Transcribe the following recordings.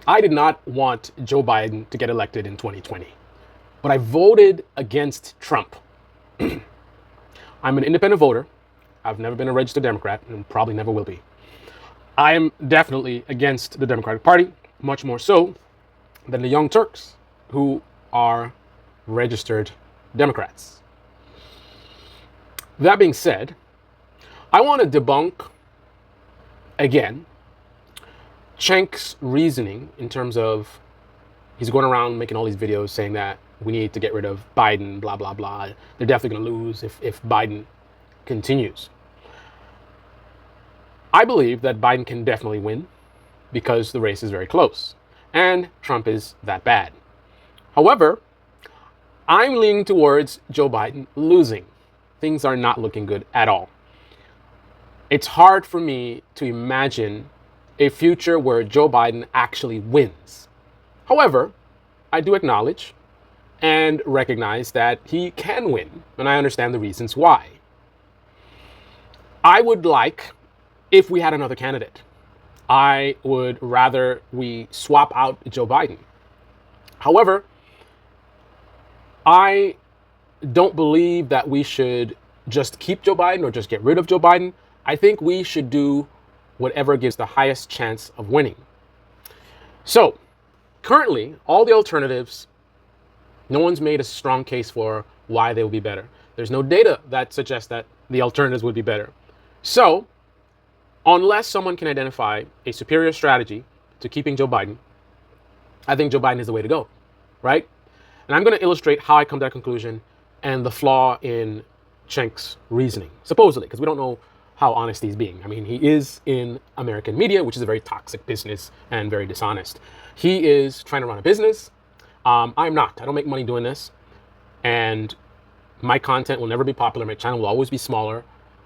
I did not want Joe Biden to get elected in 2020, but I voted against Trump. I'm an independent voter. I've never been a registered Democrat and probably never will be. I am definitely against the Democratic Party, much more so than the Young Turks, who are registered Democrats. That being said, I want to debunk, again, CENK's reasoning in terms of he's going around making all these videos saying that we need to get rid of Biden, blah, blah, blah. They're definitely going to lose if Biden continues. I believe that Biden can definitely win because the race is very close and Trump is that bad. However, I'm leaning towards Joe Biden losing. Things are not looking good at all. It's hard for me to imagine a future where Joe Biden actually wins. However, I do acknowledge and recognize that he can win, and I understand the reasons why. I would like if we had another candidate. I would rather we swap out Joe Biden. However, I don't believe that we should just keep Joe Biden or just get rid of Joe Biden. I think we should do whatever gives the highest chance of winning. So, currently, all the alternatives, no one's made a strong case for why they will be better. There's no data that suggests that the alternatives would be better. So, unless someone can identify a superior strategy to keeping Joe Biden, I think Joe Biden is the way to go, right? And I'm going to illustrate how I come to that conclusion and the flaw in CENK's reasoning, supposedly, because we don't know how honest he's being. I mean, he is in American media, which is a very toxic business and very dishonest. He is trying to run a business. I'm not. I don't make money doing this. And my content will never be popular. My channel will always be smaller.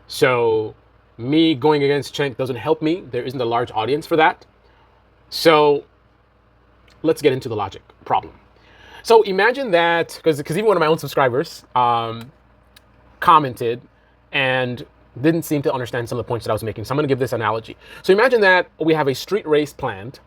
So me going against CENK doesn't help me. There isn't a large audience for that. So let's get into the logic problem. So imagine that, because even one of my own subscribers commented and didn't seem to understand some of the points that I was making. So I'm going to give this analogy. So imagine that we have a street race planned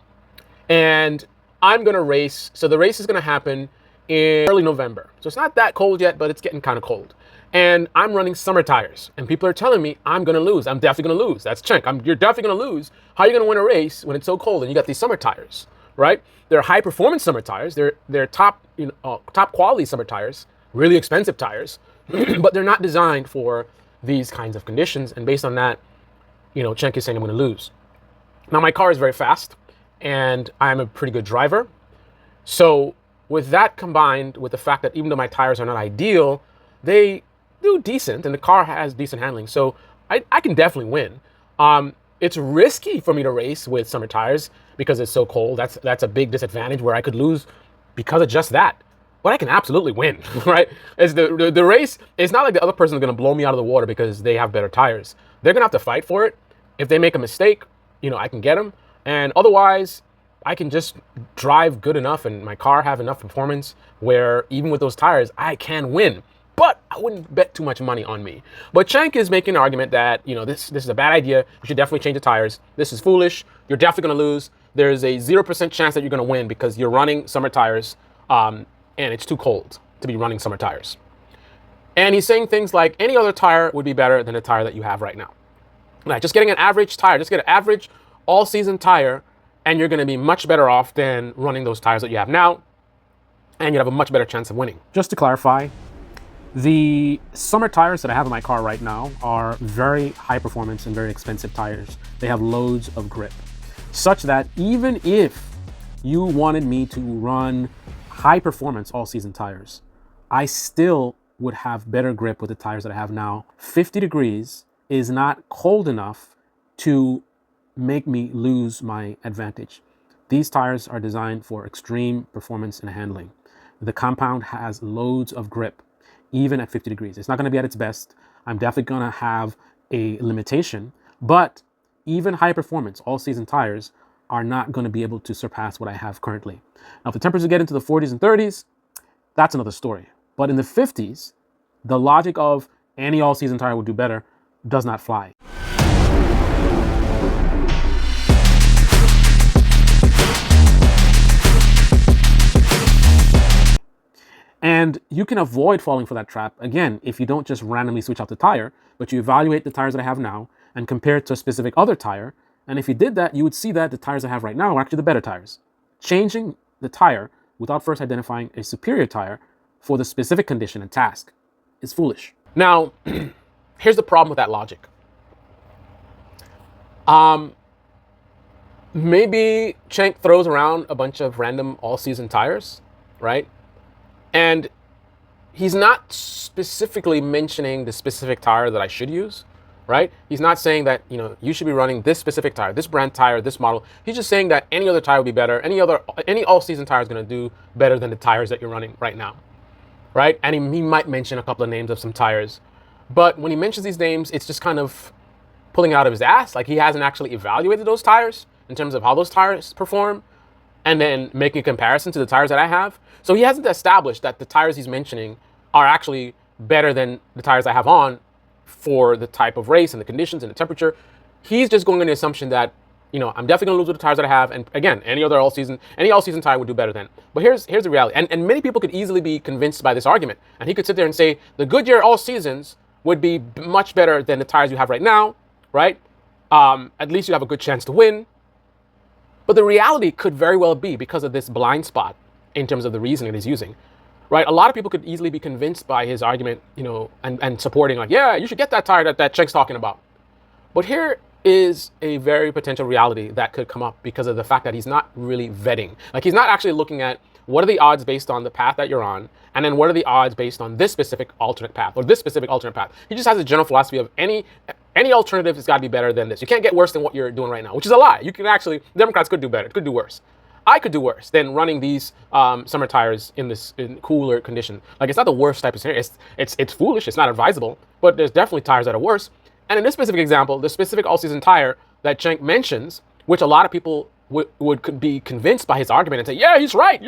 and I'm going to race. So the race is going to happen in early November. So it's not that cold yet, but it's getting kind of cold. And I'm running summer tires and people are telling me I'm going to lose. I'm definitely going to lose. That's CENK. You're definitely going to lose. How are you going to win a race when it's so cold and you got these summer tires, right? They're high performance summer tires. They're top quality summer tires, really expensive tires, but they're not designed for these kinds of conditions. And based on that, CENK is saying I'm going to lose. Now my car is very fast and I'm a pretty good driver. So with that combined with the fact that even though my tires are not ideal, they do decent and the car has decent handling. So I can definitely win. It's risky for me to race with summer tires because it's so cold. That's a big disadvantage where I could lose because of just that. But I can absolutely win, right? As the race, it's not like the other person is going to blow me out of the water because they have better tires. They're going to have to fight for it. If they make a mistake, I can get them. And otherwise, I can just drive good enough and my car have enough performance where even with those tires, I can win. But I wouldn't bet too much money on me. But CENK is making an argument that, this is a bad idea. You should definitely change the tires. This is foolish. You're definitely going to lose. There's a 0% chance that you're going to win because you're running summer tires and it's too cold to be running summer tires. And he's saying things like any other tire would be better than the tire that you have right now. Like just getting an average tire, just get an average all-season tire, and you're going to be much better off than running those tires that you have now, and you'd have a much better chance of winning. Just to clarify, the summer tires that I have in my car right now are very high performance and very expensive tires. They have loads of grip, such that even if you wanted me to run high performance all season tires, I still would have better grip with the tires that I have now. 50 degrees is not cold enough to make me lose my advantage. These tires are designed for extreme performance and handling. The compound has loads of grip, even at 50 degrees. It's not going to be at its best. I'm definitely going to have a limitation, but even high performance all season tires are not going to be able to surpass what I have currently. Now, if the temperatures get into the 40s and 30s, that's another story. But in the 50s, the logic of any all-season tire would do better does not fly. And you can avoid falling for that trap, again, if you don't just randomly switch out the tire, but you evaluate the tires that I have now and compare it to a specific other tire. And if you did that, you would see that the tires I have right now are actually the better tires. Changing the tire without first identifying a superior tire for the specific condition and task is foolish. Now, here's the problem with that logic. Maybe CENK throws around a bunch of random all-season tires, right? And he's not specifically mentioning the specific tire that I should use, right? He's not saying that, you should be running this specific tire, this brand tire, this model. He's just saying that any other tire would be better. Any all-season tire is going to do better than the tires that you're running right now, right? And he might mention a couple of names of some tires. But when he mentions these names, it's just kind of pulling it out of his ass. Like he hasn't actually evaluated those tires in terms of how those tires perform and then making a comparison to the tires that I have. So he hasn't established that the tires he's mentioning are actually better than the tires I have on for the type of race and the conditions and the temperature. He's just going on the assumption that, I'm definitely going to lose with the tires that I have. And again, any all-season tire would do better than. But here's the reality. And many people could easily be convinced by this argument. And he could sit there and say, the Goodyear all seasons would be much better than the tires you have right now, right? At least you have a good chance to win. But the reality could very well be, because of this blind spot in terms of the reasoning he's using, right? A lot of people could easily be convinced by his argument, and supporting, like, yeah, you should get that tire that CENK's talking about. But here is a very potential reality that could come up because of the fact that he's not really vetting. Like, he's not actually looking at what are the odds based on the path that you're on, and then what are the odds based on this specific alternate path or this specific alternate path. He just has a general philosophy of any alternative has got to be better than this. You can't get worse than what you're doing right now, which is a lie. You can actually, Democrats could do better. It could do worse. I could do worse than running these summer tires in cooler condition. Like, it's not the worst type of scenario. It's foolish. It's not advisable. But there's definitely tires that are worse. And in this specific example, the specific all-season tire that CENK mentions, which a lot of people could be convinced by his argument and say, yeah, he's right.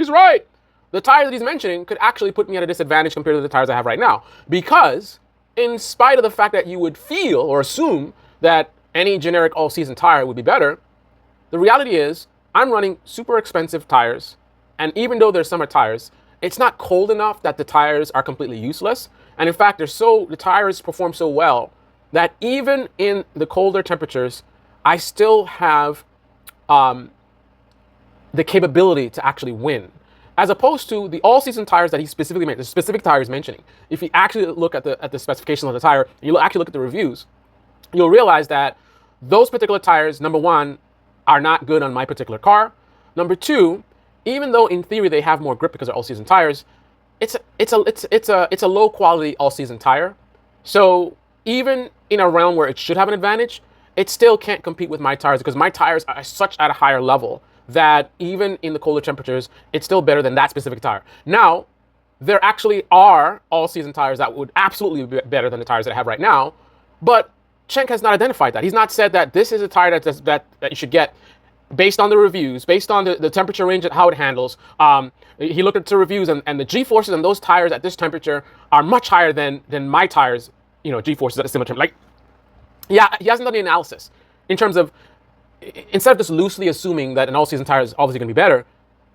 The tire that he's mentioning could actually put me at a disadvantage compared to the tires I have right now. Because in spite of the fact that you would feel or assume that any generic all-season tire would be better, the reality is I'm running super expensive tires, and even though they're summer tires, it's not cold enough that the tires are completely useless. And in fact, the tires perform so well that even in the colder temperatures, I still have the capability to actually win. As opposed to the all-season tires that he specifically mentioned, the specific tire he's mentioning. If you actually look at the specifications of the tire, and you actually look at the reviews, you'll realize that those particular tires, number one, are not good on my particular car. Number two, even though in theory they have more grip because they're all-season tires, it's a low-quality all-season tire. So even in a realm where it should have an advantage, it still can't compete with my tires because my tires are such at a higher level that even in the colder temperatures, it's still better than that specific tire. Now, there actually are all-season tires that would absolutely be better than the tires that I have right now, but CENK has not identified that. He's not said that this is a tire that you should get based on the reviews, based on the temperature range and how it handles. He looked at the reviews and the G-forces on those tires at this temperature are much higher than my tires, G-forces at a similar temperature. Yeah, he hasn't done the analysis in terms of, instead of just loosely assuming that an all-season tire is obviously going to be better,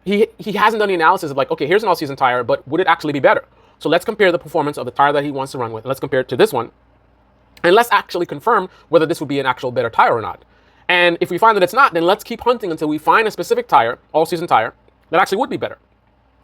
he hasn't done the analysis of like, okay, here's an all-season tire, but would it actually be better? So let's compare the performance of the tire that he wants to run with, and let's compare it to this one, and let's actually confirm whether this would be an actual better tire or not. And if we find that it's not, then let's keep hunting until we find a specific tire, all-season tire, that actually would be better.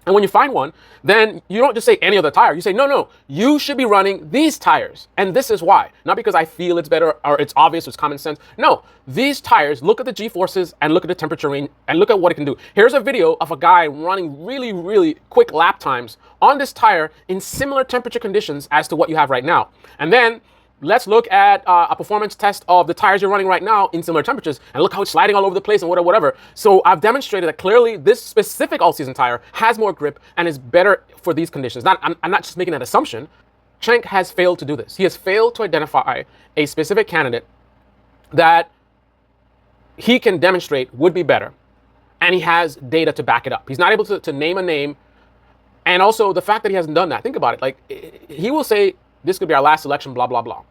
And when you find one, then you don't just say any other tire. You say, no, you should be running these tires. And this is why. Not because I feel it's better or it's obvious, it's common sense. No, these tires, look at the G-forces and look at the temperature range and look at what it can do. Here's a video of a guy running really, really quick lap times on this tire in similar temperature conditions as to what you have right now. And then let's look at a performance test of the tires you're running right now in similar temperatures and look how it's sliding all over the place and whatever. So I've demonstrated that clearly this specific all-season tire has more grip and is better for these conditions. I'm not just making an assumption. CENK has failed to do this. He has failed to identify a specific candidate that he can demonstrate would be better, and he has data to back it up. He's not able to name a name, and also the fact that he hasn't done that. Think about it. Like, he will say, this could be our last election, blah, blah, blah.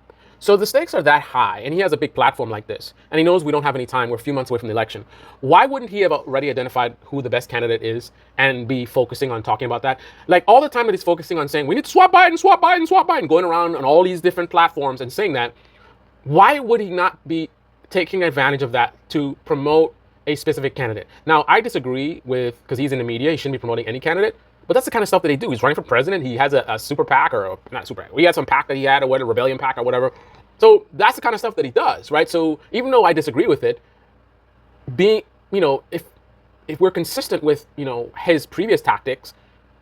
So the stakes are that high, and he has a big platform like this, and he knows we don't have any time. We're a few months away from the election. Why wouldn't he have already identified who the best candidate is and be focusing on talking about that? Like all the time that he's focusing on saying, we need to swap Biden, swap Biden, swap Biden, going around on all these different platforms and saying that, why would he not be taking advantage of that to promote a specific candidate? Now, I disagree with, because he's in the media, he shouldn't be promoting any candidate, but that's the kind of stuff that they do. He's running for president. He has a super PAC, or not super PAC. He had some PAC that he had, or what, a rebellion PAC or whatever. So that's the kind of stuff that he does, right? So even though I disagree with it, being, if we're consistent with, his previous tactics,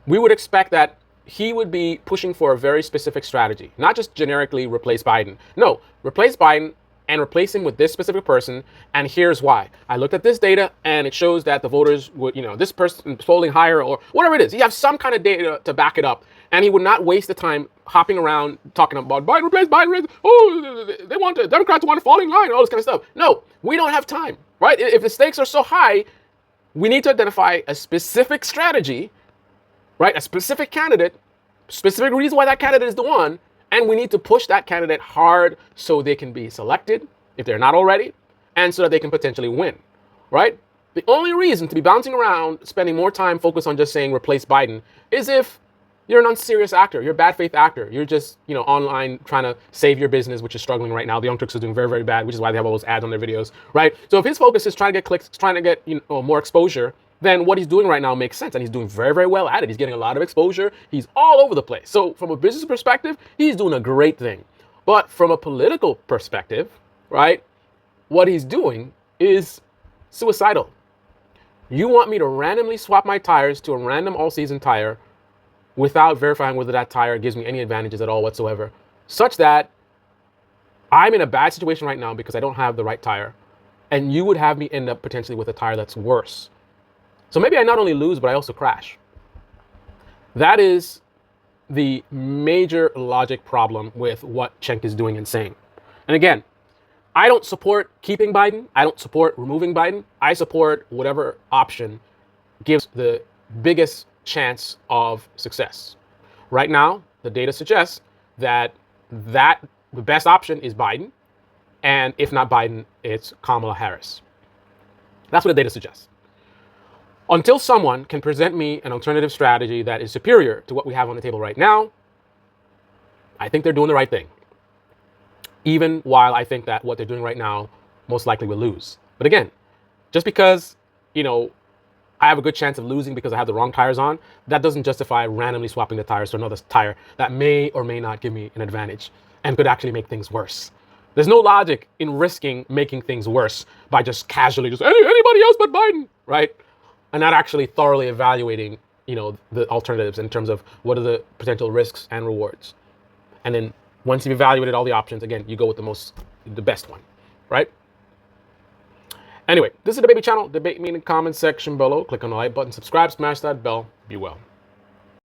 we would expect that he would be pushing for a very specific strategy, not just generically replace Biden. No, replace Biden and replace him with this specific person. And here's why. I looked at this data and it shows that the voters would, this person is polling higher or whatever it is. You have some kind of data to back it up. And he would not waste the time hopping around talking about Biden replace Biden. Oh, they want the Democrats want to fall in line, all this kind of stuff. No, we don't have time, right? If the stakes are so high, we need to identify a specific strategy, right? A specific candidate, specific reason why that candidate is the one. And we need to push that candidate hard so they can be selected, if they're not already, and so that they can potentially win, right? The only reason to be bouncing around, spending more time focused on just saying replace Biden, is if you're an unserious actor, you're a bad faith actor. You're just, online trying to save your business, which is struggling right now. The Young Turks are doing very, very bad, which is why they have all those ads on their videos, right? So if his focus is trying to get clicks, trying to get more exposure, then what he's doing right now makes sense. And he's doing very, very well at it. He's getting a lot of exposure. He's all over the place. So from a business perspective, he's doing a great thing. But from a political perspective, right, what he's doing is suicidal. You want me to randomly swap my tires to a random all-season tire without verifying whether that tire gives me any advantages at all whatsoever, such that I'm in a bad situation right now because I don't have the right tire. And you would have me end up potentially with a tire that's worse. So maybe I not only lose, but I also crash. That is the major logic problem with what CENK is doing and saying. And again, I don't support keeping Biden. I don't support removing Biden. I support whatever option gives the biggest chance of success. Right now, the data suggests that the best option is Biden. And if not Biden, it's Kamala Harris. That's what the data suggests. Until someone can present me an alternative strategy that is superior to what we have on the table right now, I think they're doing the right thing. Even while I think that what they're doing right now most likely will lose. But again, just because, I have a good chance of losing because I have the wrong tires on, that doesn't justify randomly swapping the tires to another tire that may or may not give me an advantage and could actually make things worse. There's no logic in risking making things worse by just casually anybody else but Biden, right? And not actually thoroughly evaluating, the alternatives in terms of what are the potential risks and rewards. And then once you've evaluated all the options, again, you go with the best one, right? Anyway, this is the Baby Channel. Debate me in the comment section below. Click on the like button, subscribe, smash that bell. Be well.